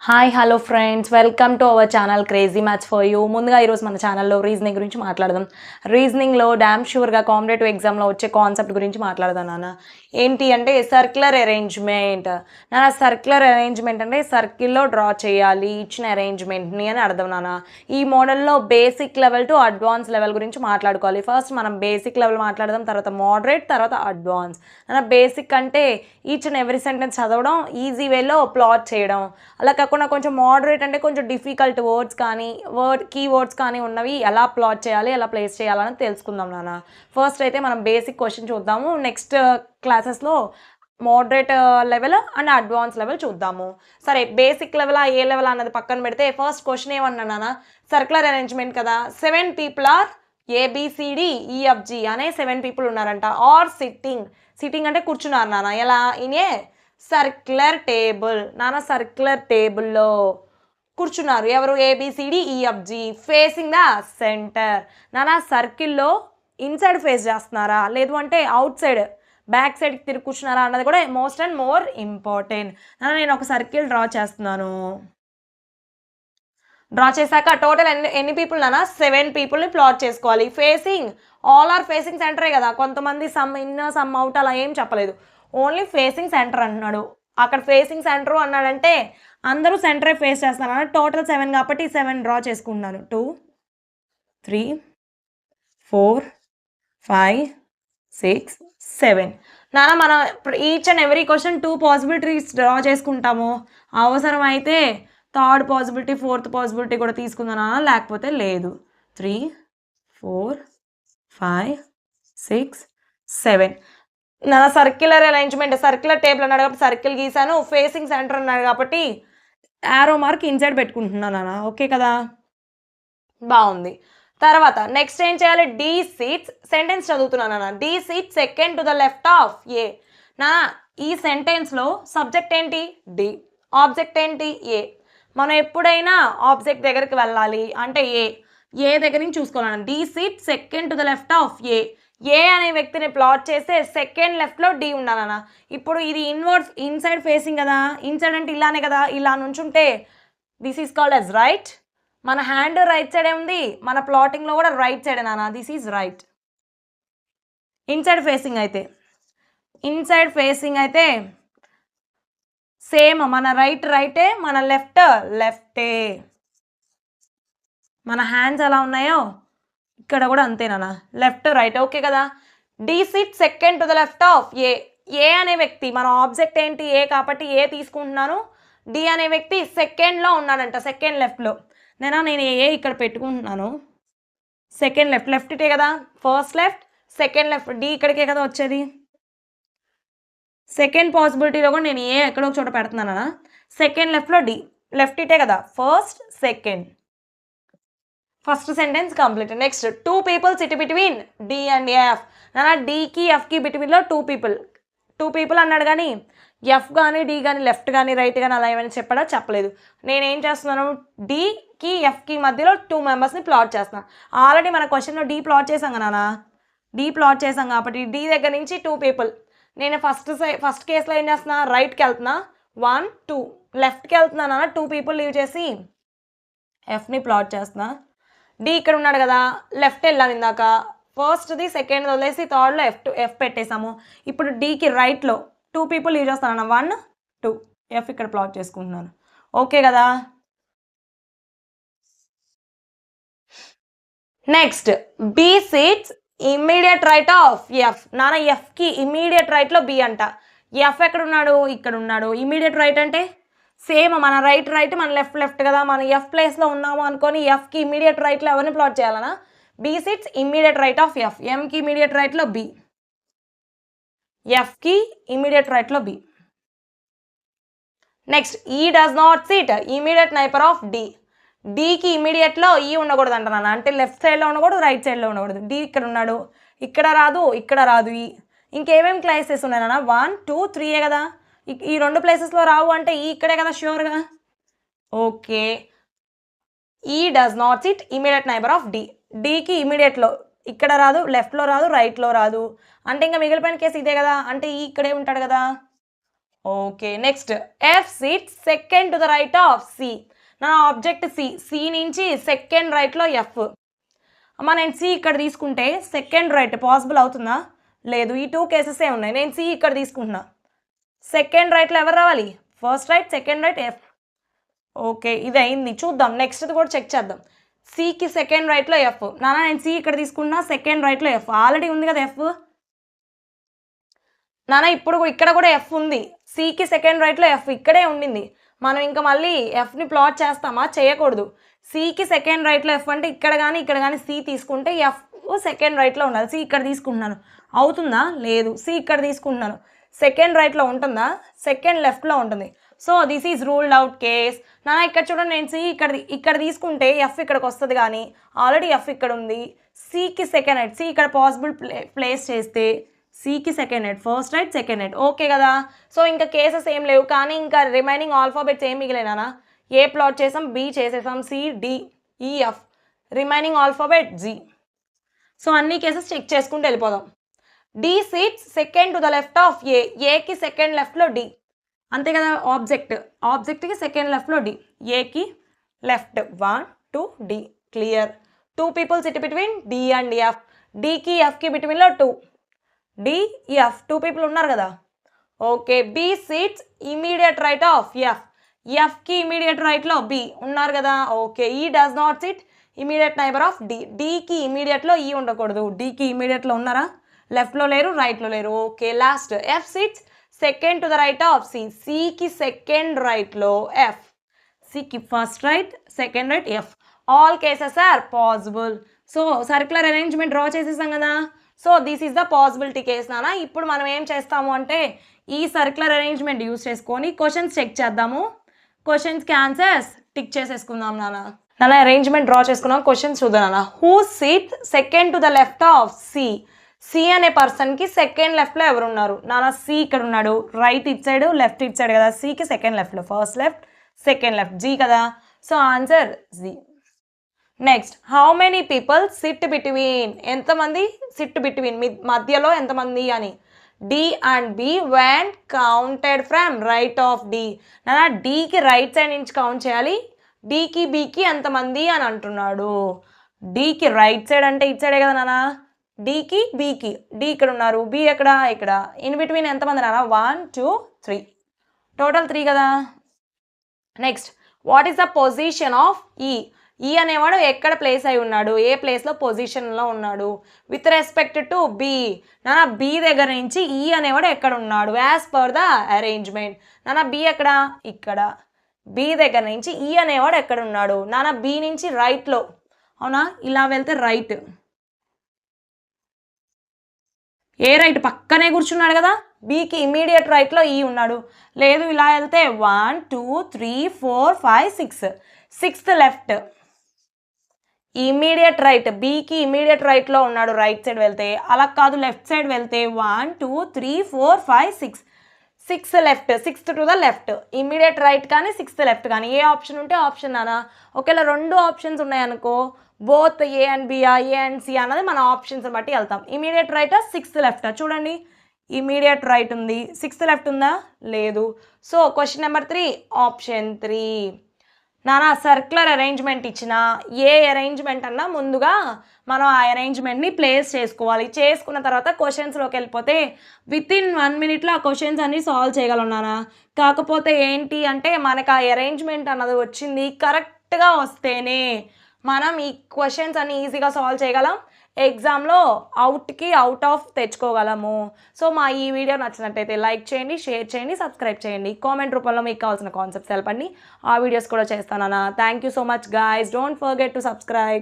Hi hello friends, welcome to our channel crazy maths for you. ముందుగా ఈరోజు మన ఛానల్లో రీజనింగ్ గురించి మాట్లాడదాం. రీజనింగ్లో డ్యామ్ షూర్గా కాంపిటేటివ్ ఎగ్జామ్లో వచ్చే కాన్సెప్ట్ గురించి మాట్లాడదాం. నాన్న ఏంటి అంటే సర్క్యులర్ అరేంజ్మెంట్. నాన్న సర్క్యులర్ అరేంజ్మెంట్ అంటే సర్కిల్లో డ్రా చేయాలి ఇచ్చిన అరేంజ్మెంట్ని అని అర్థం. నాన్న ఈ మోడల్లో basic level to advance level గురించి మాట్లాడుకోవాలి. ఫస్ట్ మనం బేసిక్ లెవెల్ మాట్లాడదాం, తర్వాత మోడరేట్, తర్వాత అడ్వాన్స్. నాన్న బేసిక్ అంటే ఈచ్ అండ్ ఎవ్రీ సెంటెన్స్ చదవడం, ఈజీ వేలో ప్లాట్ చేయడం. అలా కాకుండా కొంచెం మోడరేట్ అంటే కొంచెం డిఫికల్ట్ వర్డ్స్ కానీ కీవర్డ్స్ కానీ ఉన్నవి ఎలా ప్లాట్ చేయాలి, ఎలా ప్లేస్ చేయాలని తెలుసుకుందాం. నాన్న ఫస్ట్ అయితే మనం బేసిక్ క్వశ్చన్ చూద్దాము. నెక్స్ట్ క్లాసెస్లో moderate level and advance level చూద్దాము. సరే, బేసిక్ లెవెల్ ఏ లెవెల్ అన్నది పక్కన పెడితే ఫస్ట్ క్వశ్చన్ ఏమన్నా నాన్న, సర్క్యులర్ అరేంజ్మెంట్ కదా, 7 people ఆర్ ABCDEFG అనే 7 people ఉన్నారంట. ఆర్ సిట్టింగ్ అంటే కూర్చున్నారు నాన్న. ఎలా? In a circular table. నాన్న సర్క్యులర్ టేబుల్లో కూర్చున్నారు. ఎవరు? ABCDEFG facing the centre. నాన్న సర్కిల్లో ఇన్సైడ్ ఫేస్ చేస్తున్నారా, లేదు అంటే అవుట్ సైడ్ బ్యాక్ సైడ్కి తిరిగి కూర్చున్నారా అన్నది కూడా మోస్ట్ అండ్ మోర్ ఇంపార్టెంట్. నాన్న నేను ఒక సర్కిల్ డ్రా చేస్తున్నాను. డ్రా చేశాక టోటల్ ఎన్ని పీపుల్ నాన్న? 7 peopleని ప్లాట్ చేసుకోవాలి. ఫేసింగ్ ఆల్ ఆర్ ఫేసింగ్ సెంటరే కదా. కొంతమంది సమ్ ఇన్ సమ్ అవుట్ అలా ఏం చెప్పలేదు, ఓన్లీ ఫేసింగ్ సెంటర్ అంటున్నాడు. అక్కడ ఫేసింగ్ సెంటర్ అన్నాడంటే అందరూ సెంటరే ఫేస్ చేస్తున్నారు. టోటల్ 7 కాబట్టి 7 డ్రా చేసుకుంటున్నాను. 2 3 4 5 6 7. నాన్న మనం each and every question 2 possibilities draw చేసుకుంటాము. అవసరం అయితే థర్డ్ పాసిబిలిటీ, ఫోర్త్ పాసిబిలిటీ కూడా తీసుకుందాం నాన్న, లేకపోతే లేదు. 3 4 5 6 7. నా సర్క్యులర్ అరేంజ్మెంట్, సర్క్యులర్ టేబుల్ అన్నాడు కాబట్టి సర్కిల్ గీసాను. ఫేసింగ్ సెంటర్ అన్నాడు కాబట్టి యారో మార్క్ ఇన్సైడ్ పెట్టుకుంటున్నాను నాన్న. ఓకే కదా, బాగుంది. తర్వాత నెక్స్ట్ ఏం చేయాలి? డి సీట్స్ సెంటెన్స్ చదువుతున్నాను నాన్న. D seat second to the left of A. నా ఈ సెంటెన్స్లో సబ్జెక్ట్ ఏంటి? డి. ఆబ్జెక్ట్ ఏంటి? ఏ. మనం ఎప్పుడైనా ఆబ్జెక్ట్ దగ్గరికి వెళ్ళాలి అంటే ఏ దగ్గర నుంచి చూసుకోవాలి. D seat second to the left of A. A అనే వ్యక్తిని ప్లాట్ చేస్తే సెకండ్ లెఫ్ట్లో డి ఉండాలన్న. ఇప్పుడు ఇది ఇన్సైడ్ ఫేసింగ్ కదా, ఇన్సైడ్ అంటే ఇలానే కదా, ఇలా నుంచుంటే this is called as right. మన హ్యాండ్ రైట్ సైడే ఉంది, మన ప్లాటింగ్లో కూడా రైట్ సైడే నాన్న. This is right. Inside facing అయితే సేమ్ మన రైటే, మన లెఫ్టే. మన హ్యాండ్స్ ఎలా ఉన్నాయో ఇక్కడ కూడా అంతేనా, లెఫ్ట్ రైట్. ఓకే కదా. D sit second to the left of A. A అనే వ్యక్తి, మన ఆబ్జెక్ట్ ఏంటి? ఏ కాబట్టి ఏ తీసుకుంటున్నాను. డి అనే వ్యక్తి సెకండ్లో ఉన్నాడంట, సెకండ్ లెఫ్ట్లో. నేను ఏ ఇక్కడ పెట్టుకుంటున్నాను. సెకండ్ లెఫ్ట్ ఇటే కదా, first left second left. D ఇక్కడికే కదా వచ్చేది. సెకండ్ పాసిబిలిటీలో కూడా నేను ఏ ఎక్కడో ఒక చోట పెడుతున్నానా. సెకండ్ లెఫ్ట్లో డి, లెఫ్ట్ ఇటే కదా, first second. First sentence complete. Next 2 people sit between D and F. నాన్న డికి ఎఫ్కి బిట్వీన్లో 2 people అన్నాడు కానీ ఎఫ్ కానీ డి కానీ లెఫ్ట్ కానీ రైట్ కానీ అలా ఏమైనా చెప్పాడా? చెప్పలేదు. నేనేం చేస్తున్నాను? డికి ఎఫ్కి మధ్యలో 2 మెంబర్స్ని ప్లాట్ చేస్తున్నాను. ఆల్రెడీ మన క్వశ్చన్లో డి ప్లాట్ చేసాం కదా నాన్న. డి ప్లాట్ చేసాం కాబట్టి డి దగ్గర నుంచి 2 people. నేను ఫస్ట్ కేసులో ఏం చేస్తున్నా? రైట్కి వెళ్తున్నా 1 2, లెఫ్ట్కి వెళ్తున్నాను నాన్న 2 people లీవ్ చేసి ఎఫ్ని ప్లాట్ చేస్తున్నా. డి ఇక్కడ ఉన్నాడు కదా, లెఫ్ట్ వెళ్ళాము ఇందాక. ఫస్ట్ది సెకండ్ వదిలేసి థర్డ్లో ఎఫ్ పెట్టేసాము. ఇప్పుడు డికి రైట్లో 2 people లీవ్ చేస్తాను. 1 2, ఎఫ్ ఇక్కడ ప్లాట్ చేసుకుంటున్నాను. ఓకే కదా. Next B seats immediate right of F. నాన్న ఎఫ్కి ఇమ్మీడియట్ రైట్లో బి అంట. ఎఫ్ ఎక్కడ ఉన్నాడు? ఇక్కడ ఉన్నాడు. ఇమ్మీడియట్ రైట్ అంటే సేమ్ మన రైట్ మన లెఫ్ట్ కదా. మనం ఎఫ్ ప్లేస్లో ఉన్నాము అనుకొని ఎఫ్కి ఇమ్మీడియట్ రైట్లో ఎవరిని ప్లాట్ చేయాలన్నా? B sits immediate right of F. ఎంకి ఇమ్మీడియట్ రైట్లో బి, ఎఫ్కి ఇమ్మీడియట్ రైట్లో B. Next E does not sit immediate neighbour of D. డికి ఇమ్మీడియట్లో ఈ ఉండకూడదు అంటున్నాను, అంటే లెఫ్ట్ సైడ్లో ఉండకూడదు, రైట్ సైడ్లో ఉండకూడదు. డి ఇక్కడ ఉన్నాడు, ఇక్కడ రాదు ఈ. ఇంకేమేమి క్లాసెస్ ఉన్నాయి నాన్న? 1 2 3 కదా. ఈ 2 ప్లేసెస్లో రావు అంటే ఈ ఇక్కడే కదా ష్యూర్గా. Okay. E does not sit immediate neighbour of D. డికి ఇమీడియట్లో ఇక్కడ రాదు, లెఫ్ట్లో రాదు, రైట్లో రాదు. అంటే ఇంకా మిగిలిపోయిన కేసు ఇదే కదా, అంటే ఈ ఇక్కడే ఉంటాడు కదా. Okay next F sits second to the right of C. నా ఆబ్జెక్ట్ సి నుంచి సెకండ్ రైట్లో ఎఫ్. అమ్మ నేను సి ఇక్కడ తీసుకుంటే సెకండ్ రైట్ పాసిబుల్ అవుతుందా? లేదు, ఈ 2 కేసెసే ఉన్నాయి. నేను సి ఇక్కడ తీసుకుంటున్నా, సెకండ్ రైట్లో ఎవరు రావాలి? First right, second right, F. Okay ఇది అయింది. చూద్దాం నెక్స్ట్ది కూడా చెక్ చేద్దాం. సికి సెకండ్ రైట్లో ఎఫ్. నాన్న నేను సి ఇక్కడ తీసుకుంటున్నా, సెకండ్ రైట్లో ఎఫ్ ఆల్రెడీ ఉంది కదా ఎఫ్. నాన్న ఇప్పుడు ఇక్కడ కూడా ఎఫ్ ఉంది. సికి సెకండ్ రైట్లో ఎఫ్ ఇక్కడే ఉండింది. మనం ఇంకా మళ్ళీ ఎఫ్ని ప్లాట్ చేస్తామా? చేయకూడదు. సికి సెకండ్ రైట్లో ఎఫ్ అంటే ఇక్కడ కానీ సి తీసుకుంటే ఎఫ్ సెకండ్ రైట్లో ఉండాలి. సి ఇక్కడ తీసుకుంటున్నాను, అవుతుందా? లేదు. సి ఇక్కడ తీసుకుంటున్నాను, సెకండ్ రైట్లో ఉంటుందా? సెకండ్ లెఫ్ట్లో ఉంటుంది. So this is ruled out case. నాన్న ఇక్కడ చూడండి, నేను సి ఇక్కడ తీసుకుంటే ఎఫ్ ఇక్కడికి వస్తుంది, కానీ ఆల్రెడీ ఎఫ్ ఇక్కడ ఉంది. సికి సెకండ్ రైట్, సి ఇక్కడ పాసిబుల్ ప్లేస్ చేస్తే సికి second right, first right, second right. Okay కదా. సో ఇంకా కేసెస్ ఏం లేవు, కానీ ఇంకా రిమైనింగ్ ఆల్ఫాబెట్స్ ఏం మిగిలినా? ఏ ప్లాట్ చేసాం, బి చేసేసాం, C, D, E, F, remaining alphabet G. So అన్ని కేసెస్ చెక్ చేసుకుంటూ వెళ్ళిపోదాం. D sits second to the left of A. ఏకి సెకండ్ లెఫ్ట్లో డి, అంతే కదా. ఆబ్జెక్ట్కి సెకండ్ లెఫ్ట్లో డి, ఏకి left 1 2 D. Clear. 2 people sit between D and F. డికి ఎఫ్కి బిట్వీన్లో 2, డి, ఎఫ్ 2 people ఉన్నారు కదా. Okay B sits immediate right of F. ఎఫ్కి ఇమీడియట్ రైట్లో బి ఉన్నారు కదా. Okay E does not sit immediate neighbour of D. డికి ఇమీడియట్లో ఈ ఉండకూడదు. డికి ఇమీడియట్లో ఉన్నారా? లెఫ్ట్లో లేరు, రైట్లో లేరు. Okay last F sits second to the right of C. సికి సెకండ్ రైట్లో ఎఫ్, సికి first right, second right, F. All cases are possible. So circular arrangement draw చేసేసాం కదా. So this is the possibility case నాన్న. ఇప్పుడు మనం ఏం చేస్తాము అంటే ఈ సర్క్యులర్ అరేంజ్మెంట్ యూజ్ చేసుకొని క్వశ్చన్స్ చెక్ చేద్దాము. క్వశ్చన్స్కి ఆన్సర్స్ టిక్ చేసేసుకుందాం నాన్న. అరేంజ్మెంట్ డ్రా చేసుకున్నాం. క్వశ్చన్స్ చూద్దాం నాన్న. Who sit second to the left of C. C అనే పర్సన్కి సెకండ్ లెఫ్ట్లో ఎవరున్నారు? నాన్న సి ఇక్కడ ఉన్నాడు, right it side, left it side కదా. సికి సెకండ్ లెఫ్ట్లో, first left, second left, G కదా. So answer G. Next how many people sit between. ఎంతమంది సిట్ బిట్వీన్, మధ్యలో ఎంతమంది అని. D and B when counted from right of D. నాన్న డికి రైట్ సైడ్ నుంచి కౌంట్ చేయాలి. డికి బికి ఎంతమంది అని అంటున్నాడు. డికి రైట్ సైడ్ అంటే ఇట్ సైడే కదా నాన్న. డికి బికి, డి ఇక్కడ ఉన్నారు, బి ఎక్కడ ఇక్కడ. ఇన్ బిట్వీన్ ఎంతమంది నాన్న? 1 2 3, టోటల్ 3 కదా. Next what is the position of ఈ. ఈ అనేవాడు ఎక్కడ ప్లేస్ అయి ఉన్నాడు, ఏ ప్లేస్లో పొజిషన్లో ఉన్నాడు విత్ రెస్పెక్ట్ టు బి. నాన్న బి దగ్గర నుంచి ఈ అనేవాడు ఎక్కడ ఉన్నాడు యాజ్ పర్ ద అరేంజ్మెంట్. నాన్న బి ఎక్కడ? ఇక్కడ. బి దగ్గర నుంచి ఈ అనేవాడు ఎక్కడ ఉన్నాడు? నాన్న బి నుంచి రైట్లో, అవునా? ఇలా వెళ్తే రైట్. ఏ రైట్? పక్కనే కూర్చున్నాడు కదా. బికి ఇమీడియట్ రైట్లో ఈ ఉన్నాడు. లేదు ఇలా వెళ్తే 1 2 3 4 5 6, సిక్స్త్ లెఫ్ట్. ఇమీడియట్ రైట్, బికి ఇమీడియట్ రైట్లో ఉన్నాడు రైట్ సైడ్ వెళ్తే. అలా కాదు లెఫ్ట్ సైడ్ వెళ్తే 1 2 3 4 5 6, sixth left, sixth to the left. Immediate right కానీ సిక్స్త్ లెఫ్ట్ కానీ ఏ ఆప్షన్ ఉంటే ఆప్షన్ నానా. ఒకవేళ 2 ఆప్షన్స్ ఉన్నాయనుకో, బోత్ ఏ అండ్ బియా, ఏ అండ్ సి అన్నది మన ఆప్షన్స్ బట్టి వెళ్తాం. ఇమీడియట్ రైటా, సిక్స్త్ లెఫ్టా? చూడండి ఇమీడియట్ రైట్ ఉంది, సిక్స్త్ లెఫ్ట్ ఉందా? లేదు. So question number 3 option 3. నానా సర్క్యులర్ అరేంజ్మెంట్ ఇచ్చిన ఏ అరేంజ్మెంట్ అన్నా ముందుగా మనం ఆ అరేంజ్మెంట్ని ప్లేస్ చేసుకోవాలి. చేసుకున్న తర్వాత క్వశ్చన్స్లోకి వెళ్ళిపోతే వితిన్ 1 minute ఆ క్వశ్చన్స్ అన్నీ సాల్వ్ చేయగలం నానా. కాకపోతే ఏంటి అంటే మనకు ఆ అరేంజ్మెంట్ అన్నది వచ్చింది కరెక్ట్గా వస్తేనే మనం ఈ క్వశ్చన్స్ అన్ని ఈజీగా సాల్వ్ చేయగలం. ఎగ్జామ్లో అవుట్ ఆఫ్ తెచ్చుకోగలము. సో మా ఈ వీడియో నచ్చినట్టయితే లైక్ చేయండి, షేర్ చేయండి, సబ్స్క్రైబ్ చేయండి. కామెంట్ రూపంలో మీకు కావాల్సిన కాన్సెప్ట్స్ తెలపండి, ఆ వీడియోస్ కూడా చేస్తానన్నా. Thank you so much guys. Don't forget to subscribe.